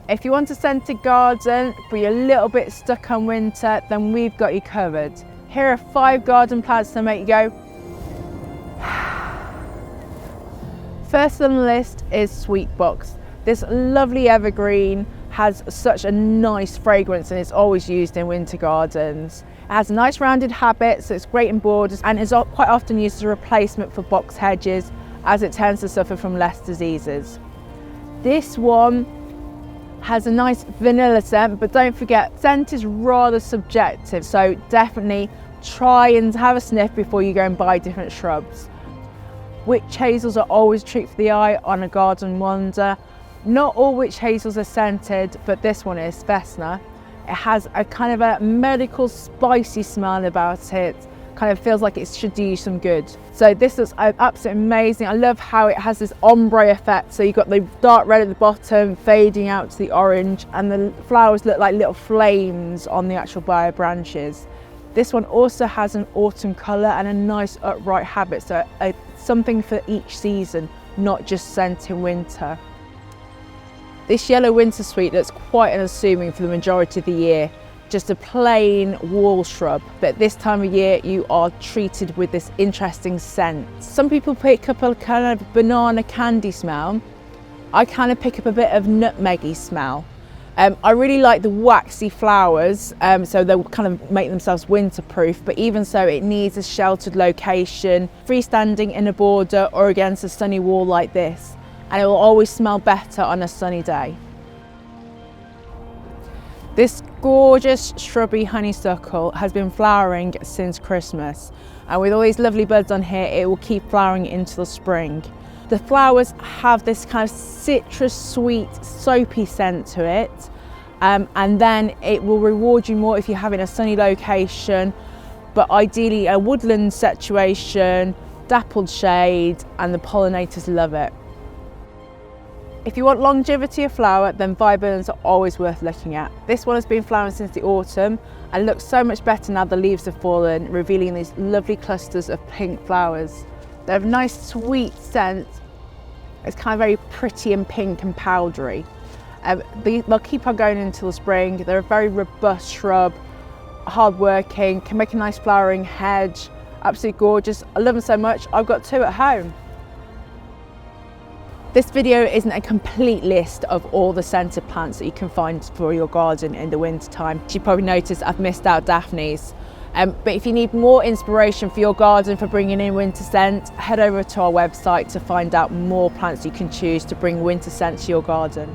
If you want a scented garden, but you're a little bit stuck on winter, then we've got you covered. Here are 5 garden plants to make you go. First on the list is Sweetbox. This lovely evergreen has such a nice fragrance and it's always used in winter gardens. It has a nice rounded habit, so it's great in borders and is quite often used as a replacement for box hedges as it tends to suffer from less diseases. This one has a nice vanilla scent, but don't forget, scent is rather subjective, so definitely try and have a sniff before you go and buy different shrubs. Witch hazels are always a treat for the eye on a garden wonder. Not all witch hazels are scented, but this one is Vesna. It has a kind of a medical spicy smell about it. Kind of feels like it should do you some good. So this looks absolutely amazing. I love how it has this ombre effect. So you've got the dark red at the bottom fading out to the orange, and the flowers look like little flames on the actual bio branches. This one also has an autumn colour and a nice upright habit. So something for each season, not just scent in winter. This yellow winter sweet looks quite unassuming for the majority of the year. Just a plain wall shrub, but this time of year you are treated with this interesting scent. Some people pick up a kind of banana candy smell. I kind of pick up a bit of nutmeggy smell. I really like the waxy flowers, so they'll kind of make themselves winterproof, but even so it needs a sheltered location, freestanding in a border or against a sunny wall like this, and it will always smell better on a sunny day. This gorgeous shrubby honeysuckle has been flowering since Christmas, and with all these lovely buds on here, it will keep flowering into the spring. The flowers have this kind of citrus sweet soapy scent to it, and then it will reward you more if you're having a sunny location, but ideally a woodland situation, dappled shade, and the pollinators love it. If you want longevity of flower, then viburnums are always worth looking at. This one has been flowering since the autumn and looks so much better now the leaves have fallen, revealing these lovely clusters of pink flowers. They have a nice sweet scent. It's kind of very pretty and pink and powdery. They'll keep on going until the spring. They're a very robust shrub, hard-working, can make a nice flowering hedge. Absolutely gorgeous. I love them so much, I've got 2 at home. This video isn't a complete list of all the scented plants that you can find for your garden in the winter time. You probably noticed I've missed out Daphnes. But if you need more inspiration for your garden for bringing in winter scent, head over to our website to find out more plants you can choose to bring winter scent to your garden.